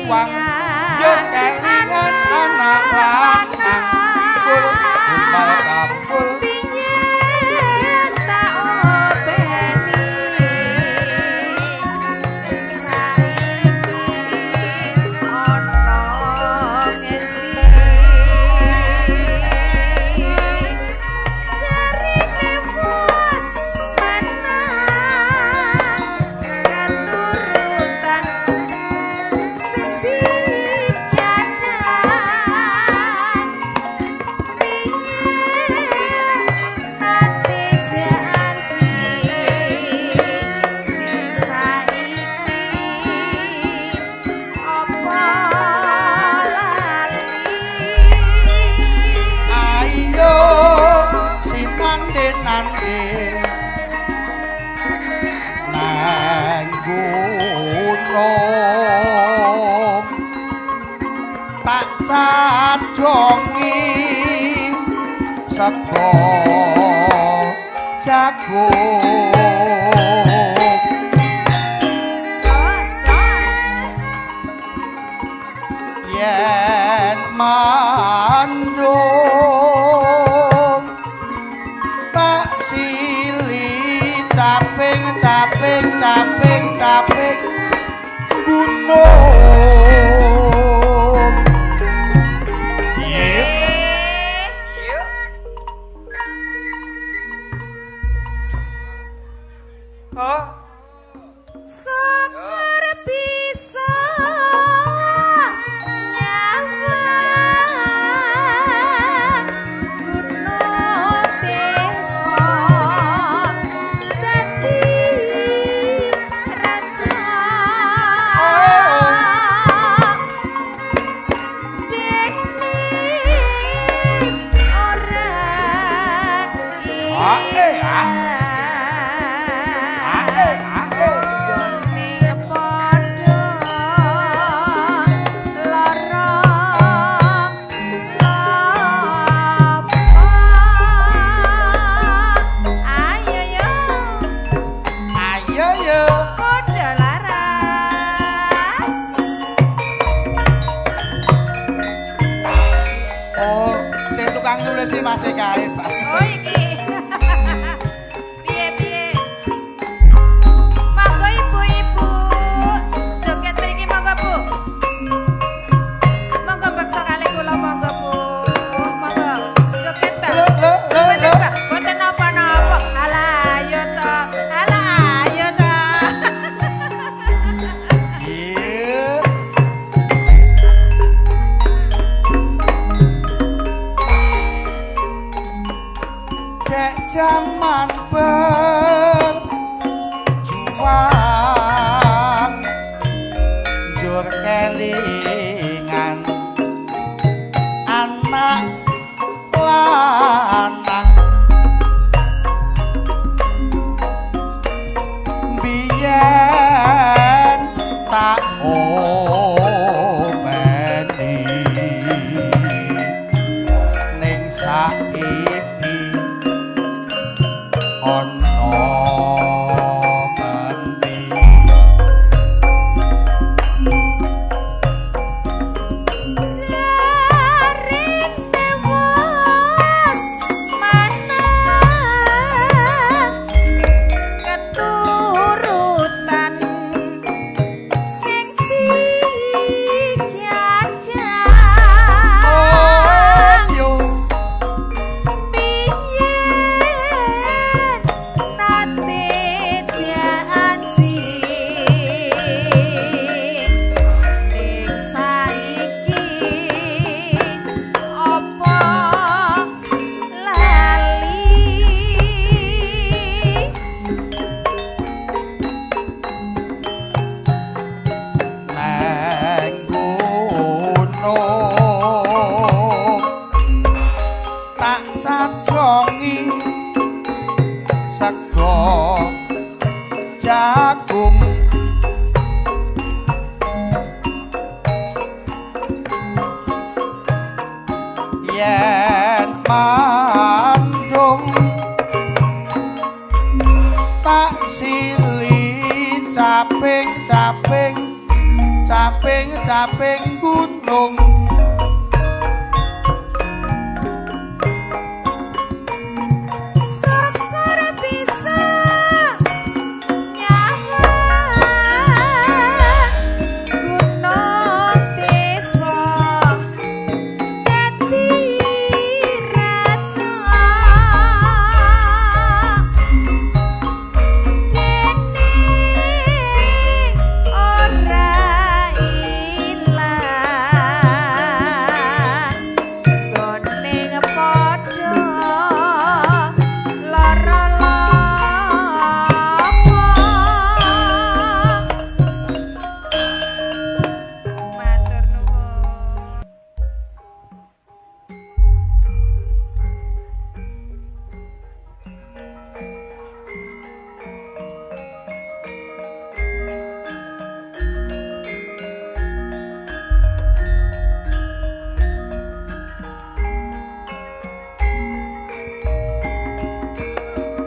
wang yo kelingan anak lanang kumpul kampul piyen tak openi saiki ana ngendi jarine wis menang keturutan sing dikadang piyen ati janji saiki apa lali ayo sinande-nande nang gunung tak cajongi sego jagung jos yen mandung tak sili caping gunung syukur bisa nyawang gunung desa dadi raja dene ora gone padha lara ayo yo padha laras oh sing tukang nulis iki masih kae Pak. oh iki piye monggo ibu-ibu joget mriki monggo Bu monggo beksa kali kula monggo Bu monggo joget Mbak joget Mbak boten napa-napa alah ayo to Iya. Dek jaman berjuang jur kelingan anak lanang biyen tak openi ning saiki ana ngendi jaring tewas manang keturutan sing dikadang yo piyen nate janji ning saiki apa lali nang gunung tak cajongi sego jagung yen mandung tak sili caping caping gunung syukur bisa nyawa gunung desa dadi raja dene ora ilang goning padha lara lapa matur nuwun.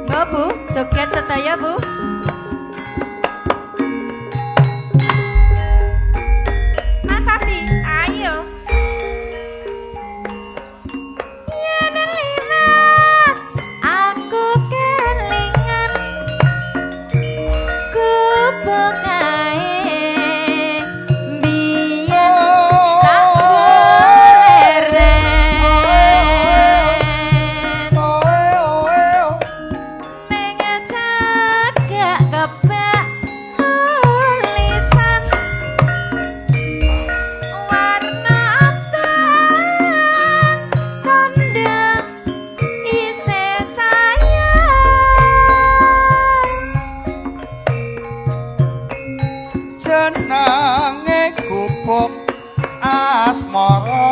Mbak Bu, joget sedaya Bu. Mas Ati, ayo. Yen liwat aku kelingan gubuk ae biyen tak goleren. Ning cagak kebak tulisan warna abang tanda isih sayang jenenge gubuk asmara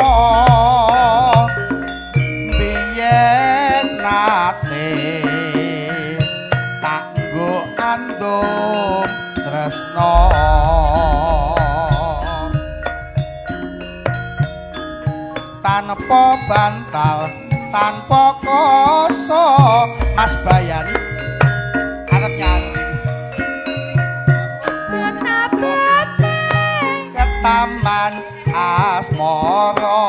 biyen nate tak nggo andum tresno tanpa bantal tanpa koso Mas Bayani arep nyanyi betabete ke taman asmara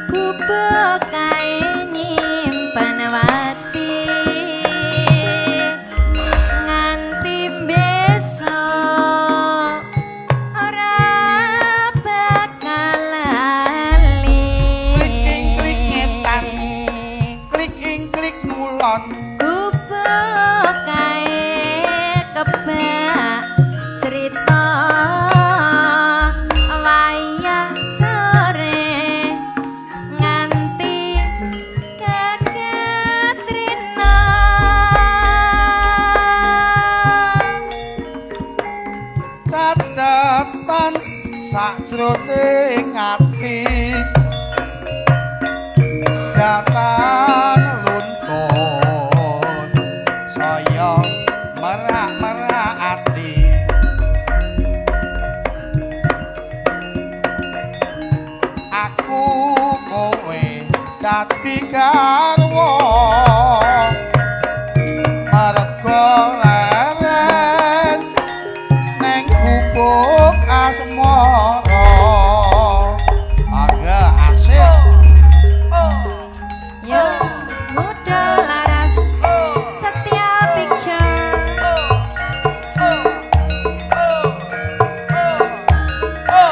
gubuk kae nyimpen wati nganti besok ora bakal lali Klik ngetan. klik ing klik ngulon gubuk kae kebak cerita wayah sore nganti kekatrina catatan sajroning ati datan luntun saya merak-merak ati aku kowe dadi garwa merga leren neng gubuk asmara agak asik yo muda laras setia picture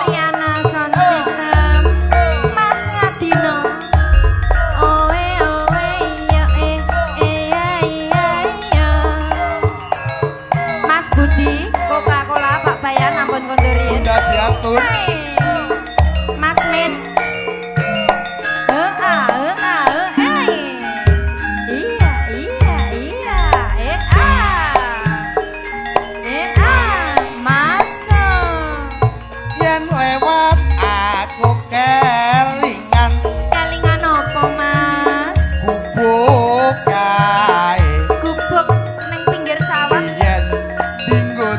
Riana sound system Mas Ngadino oe oe yo iya Mas Budi Coca-Cola Pak Bayan ampun kondurien udah diatur Mas Min yen lewat aku kelingan Kelingan opo Mas? gubuk kae Gubuk neng pinggir sawah. yen dinggo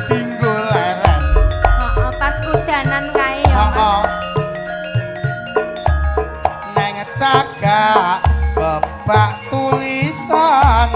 leren Pas kudanan kae ya Mas. neng cagak kebak tulisan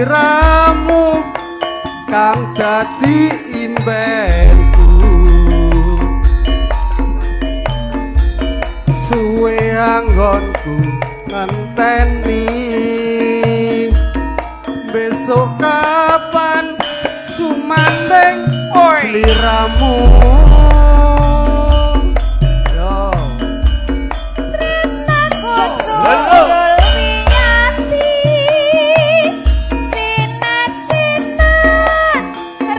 sliramu kang dadi imbenku suwe anggonku ngenteni besok kapan sumandeng sliramu tresnaku sundul wiyati sinak-sinan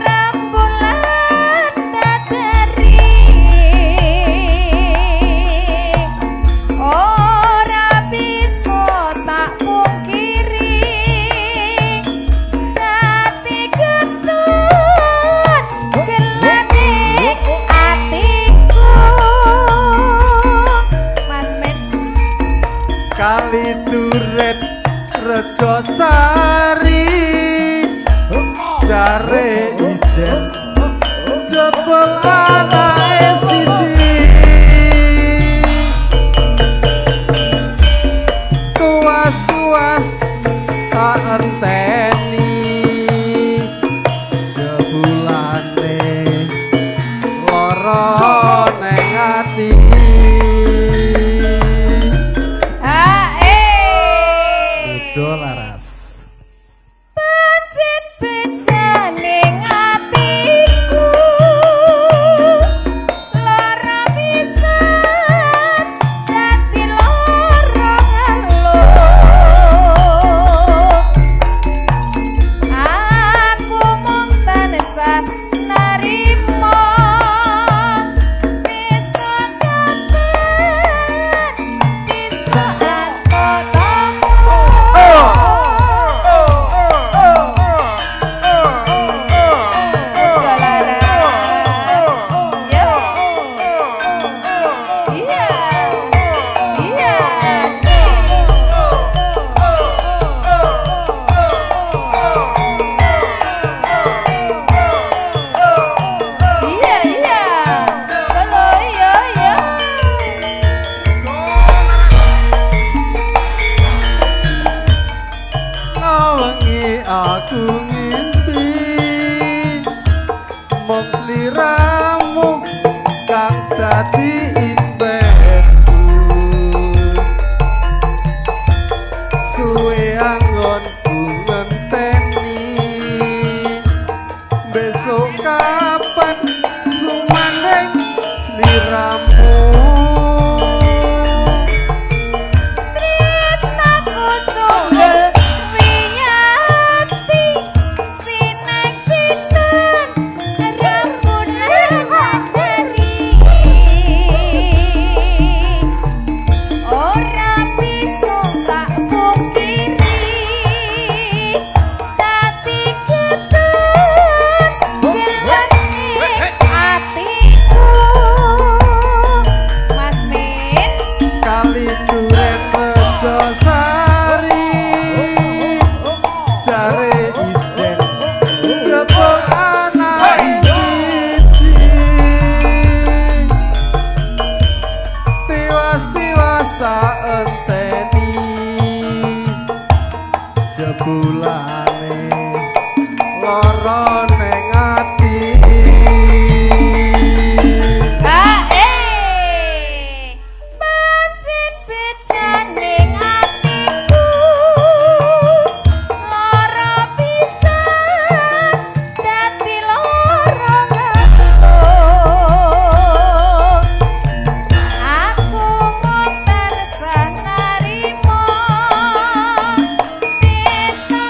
rembulan dadari ora bisa tak pungkiri dadi ketut gelane atiku Mas Men kali duret rejo sari jare ijen jebol anake siji tuas-tuas tak enteni jebulane lara neng ati Udah laras. Pancen bejane atiku lara pisan dadi lara ngalo aku mung tansah narima bisa kapan bisa Wengi aku ngimpi mung sliramu kang dadi imbenku suwe anggonku ngenteni besok kapan sumandeng sliramu tresnaku sundul wiyati sinak-sinan rembulan dadari ora bisa tak pungkiri dadi ketut gelane atiku Mas Min kali duren rejo sari jare ijen jebol anake siji tiwas-tiwas tak enteni jebulane lara neng ati pancen bejane atiku lara pisan dadi lara ngalo aku mung tansah narima bisa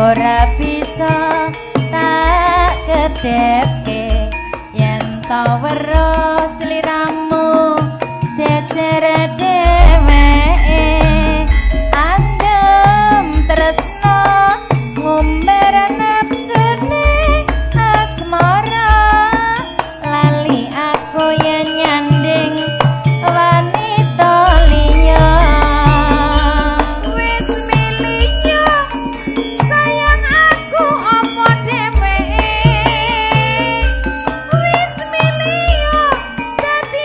ora bisa tak kedepke yen to weruh sliramu jejer dheweke andem tresno ngumbar nafsune asmara lali aku yen nyanding wanita liya wis miliya sayang aku apa dheweke wis miliya dadi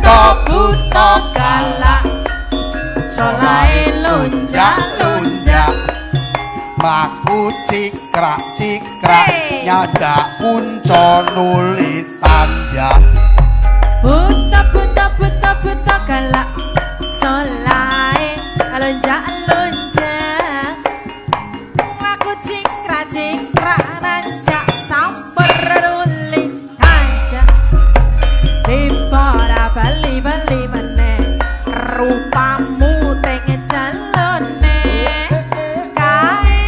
buta buta galak solae lunjak Maku cikrak cikrak Hey. nyadak punca nuli tanjak buta buta buta buta galak solae lunjak aku cingkrak cingkrak rancak samper nuli tanjak dipora bali bali meneh rupamu tenge jalone kae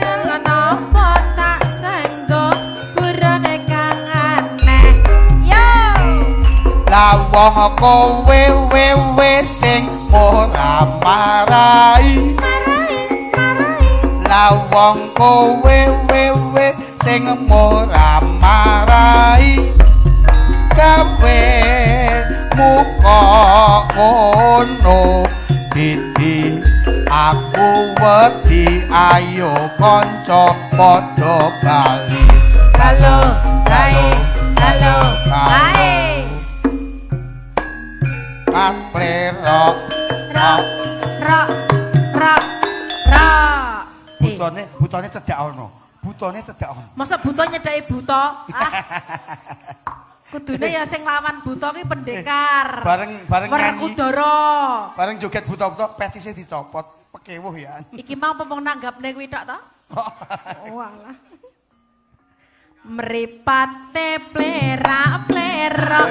kenapa tak senggo burane kang aneh yo lawang kowe wewe sing ora marai lawang kowe wewe sing ora marai gawe muka ngono didi aku wedi ayo kanca padha bali halo halo hai aplero rok rok rok rok butone cedak ono butone cedak ono masa buta nyedaki buta ah kudune ya sing lawan buta ki pendekar bareng nyanyi Werkudara bareng joget buta-buta pesise dicopot pekewuh ya iki mau pomong nanggapne kuwi tok to walah mripate plera plera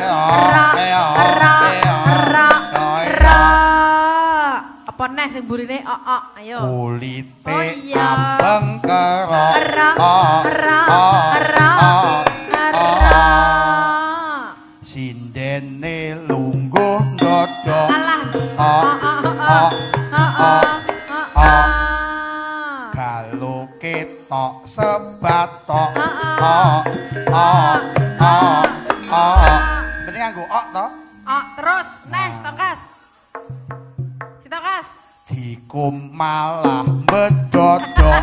apa neh sing burine ayo kulite Oh iya. ambeng kerok sindene lungguh ndodok alah kalau ketok sebatok penting nganggo ok to terus neh stokas stokas dikum malah bedodok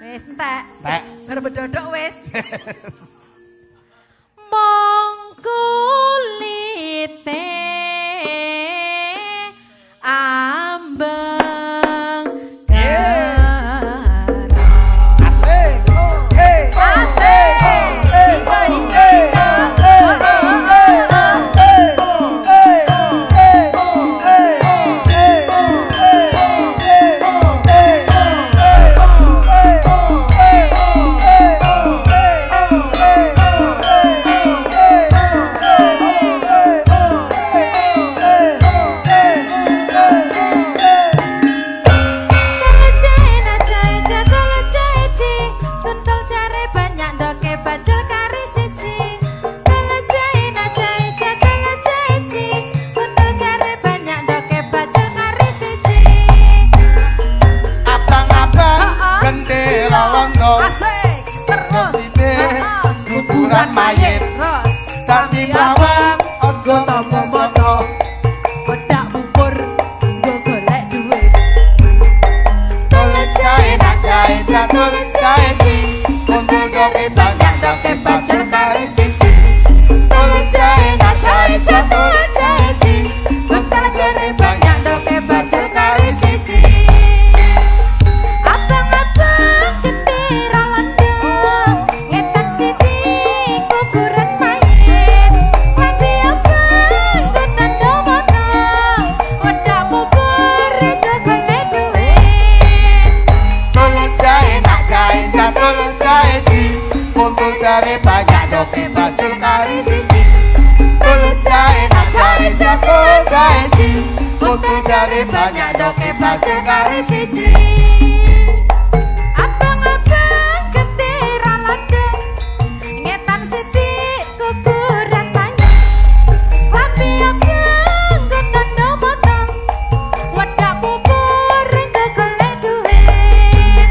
wis entek nek berbedodok wis mong kulite ambeng asik kuburan mayit ganti bawang ojo tombo-tombo bedak bubur nggo golek duit tolong jahe nak jahe jatuh jahe ji untuk joki banyak doke bajel kari siji tolong jahe nak jahe jatuh jahe ji untuk jahe banyak doke bajel kari siji abang-abang ketira landung ngetak siti kuburan mayit tapi abang tenan domono wedak bubur nggo golek duit tolong jahe nak jahe jatuh jahe ji untuk jahe banyak doke bajel kari siji tolong jahe nak jahe jatuh jahe ji untuk jahe banyak doke bajel kari siji abang-abang ketira landung ngetan siti kuburan mayit tapi abang tenan domono wedak bubur nggo golek duit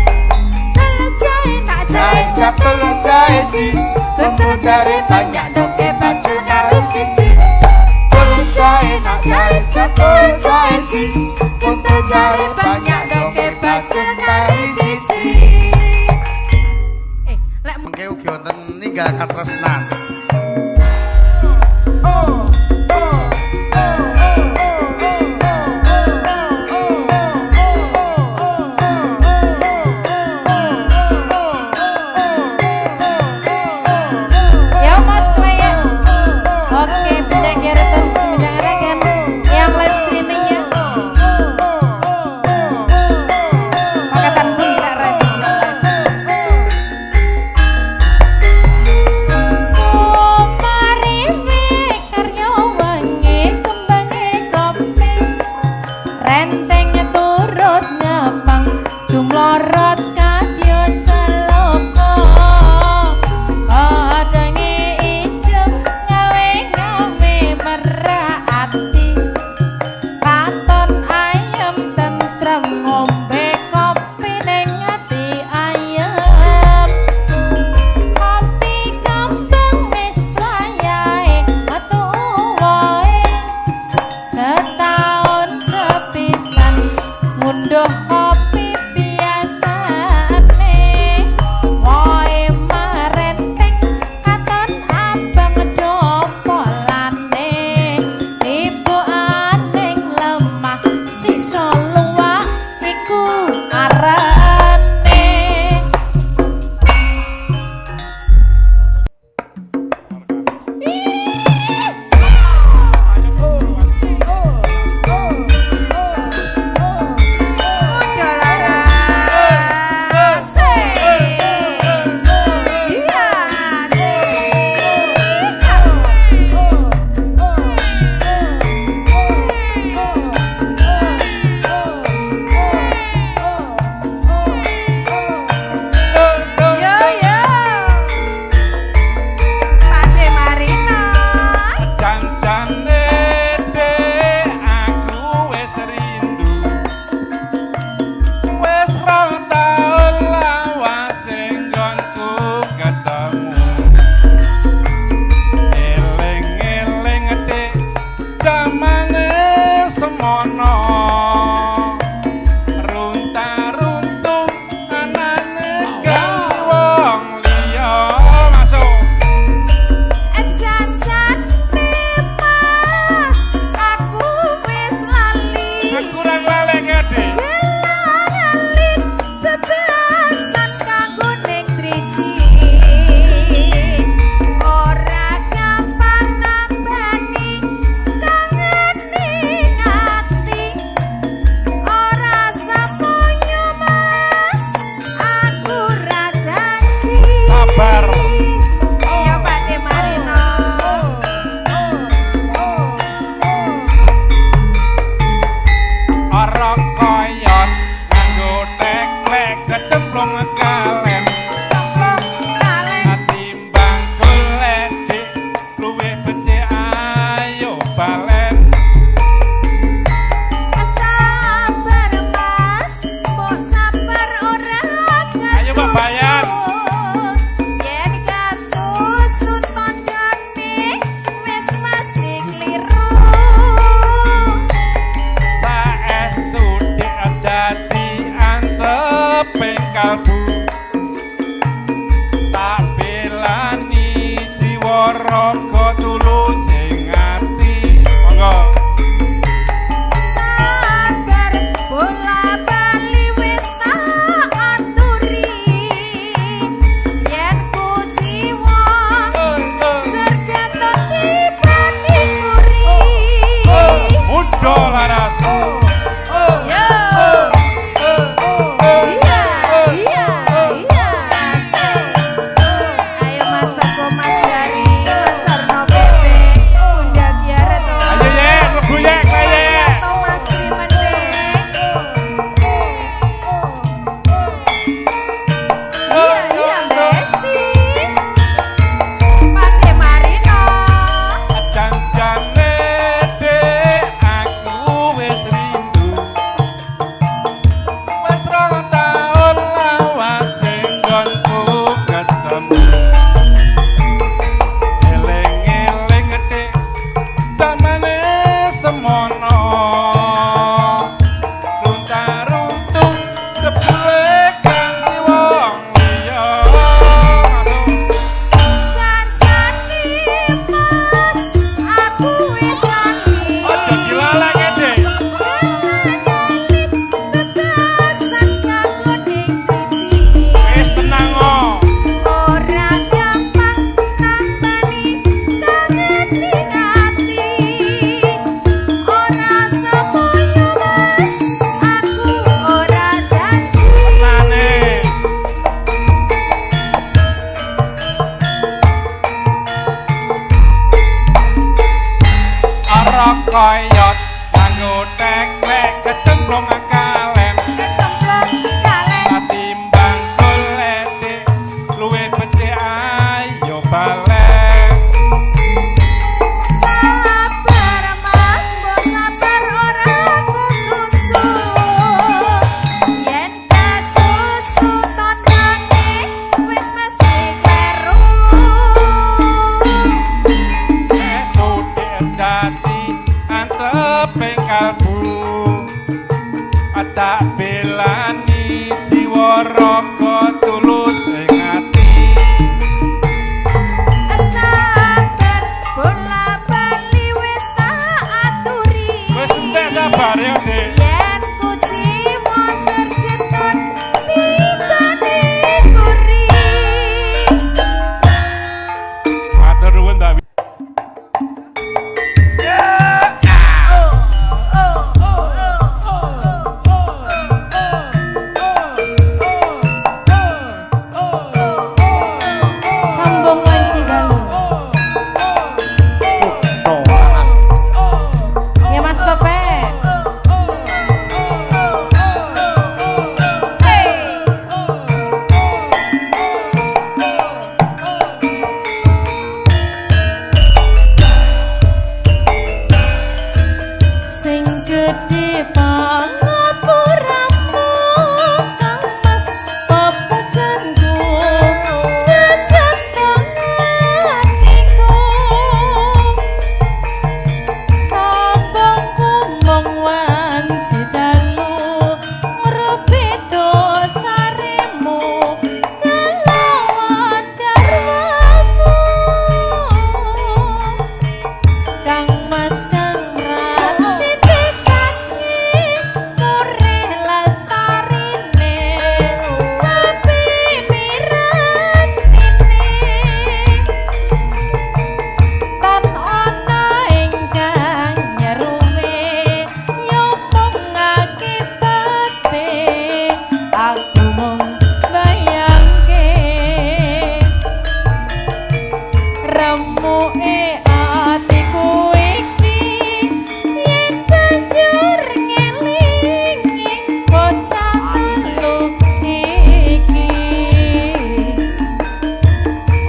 tolong jahe nak jahe jatuh jahe ji untuk jahe banyak doke bajel kari siji tolong jahe nak jahe jatuh jahe ji untuk jahe banyak doke bajel kari siji lek mengke ugi boten ninggal katresnan. Ya Mas Klaya. Oke, bidang Geraton Sumedang Aragan yang live streamingnya. Makatan pun tak rasa Sumariwi karya wangi kembangi kopi renteng turut ngepang jumlorot kadya seloka adange ijo ngawe-ngawe merati katon ayam tentrem ngombe kopi ning ati ayem kopi kembang wis wayahe metu wae setahun sepisan ngunduh kopi biasane wae marenteng katon abang dopolane ibu aning lemah sisa luwak iku arane. Jancane dek aku wis rindu wis rong taun lawas nggonku ketemu eling-eling dek jamane semono runta-runtung anane kang wong liya masuk kurang lali gede sabar ora koyot nganggo teklek kecemplung kalen timbang golek dik luwih becik ayo balen ayo Mbak Bayan saestu dik dadi anteping kalbu tak belani jiwa raga tulus sing ati monggo mudo laras Ayo Mas Teko Mas dari Mas koyot kanggo teklek kecemplung kalem Kecemplung kalem katimbang golek luwih becik ayo balen sabar mas mbok sabar ora kususu yen kasusu tandane wis mesti kleru itu dadi anteping kalbu tak belani jiwa raga tulus ing ati sabar bola bali wis tak aturi wis entek sabar ya Dik yen kuci mocer ketut timbane guri matur nuwun Mbak sambung wanci dalu Tuh, panas. ya mas Sope sing gede pangapuramu kang mas pepujanku jajak hatiku sabongku mong wanci dalu ngrepe dosaremu ngelawat garwamu kang mas kang rati pisane mure lestarine tapi miratine tan ana ingkang nyerume nyopong akibate aku mung bayangke remuke atiku iki yen banjur ngelingi bocah telu iki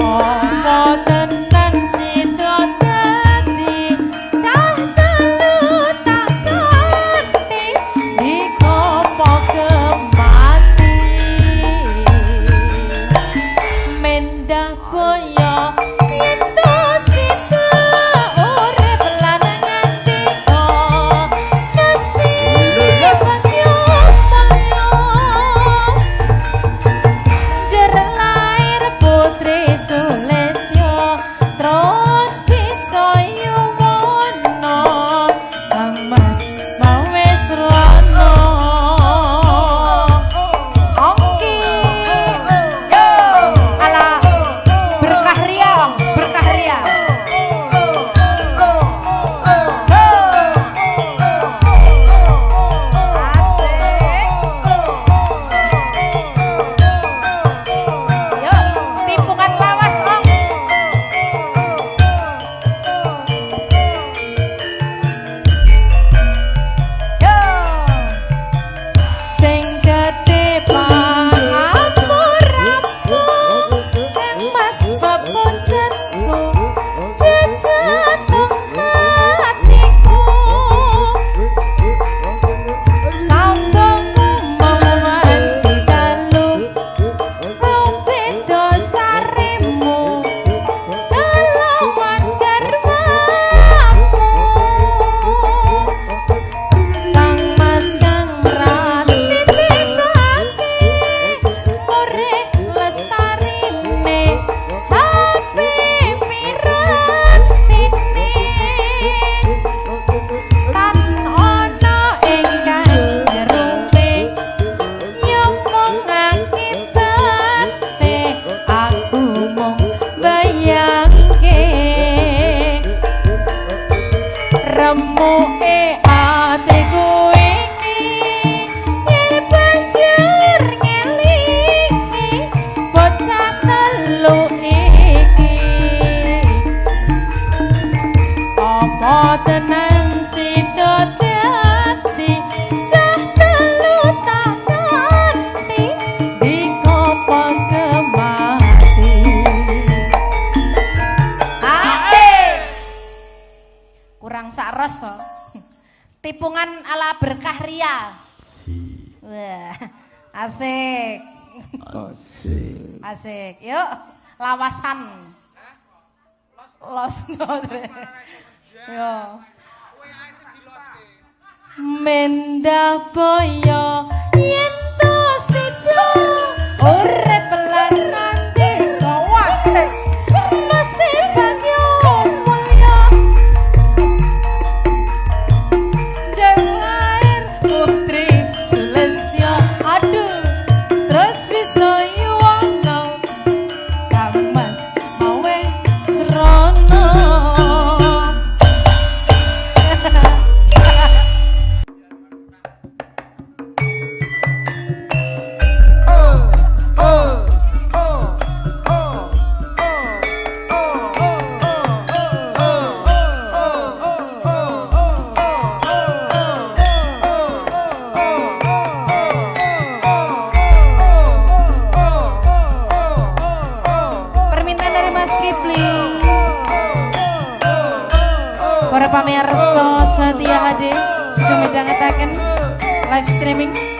apa tenan sida dadi cah telu tak ngerti dikopo kemati mendah boyo yen to sida urip lan ngantika mesti banyu payo jer lair putri Sulistyo terus bisa yuwono kang mas mau wis rono oke yo ala berkah riang yo timpungan lawas ong yo sing gede pangapuramu kang mas pepujanku jejak hatiku sambungku mau wanci dalu rupi dosaremu ngelawat garwamu kang mas kang rati pisake ore lestarine tapi miratine tan ana ingkang nyerupe nyopong akibate aku mung bayangke remuke atiku iki yen banjur ngelingi bocah telu iki apa tenan barang sakros to. Tipungan ala berkah ria. Wah, asik. Asik. Yuk, lawasan. Los Yo. Mendah boyo yen to sida urip lan nanti kawase mesti bagyo mulya Jawair putri Sulistyo aduh terus bisa yuwana Kang Mas mawe srono para pamirsa setia hadir sudah midhangetaken live streaming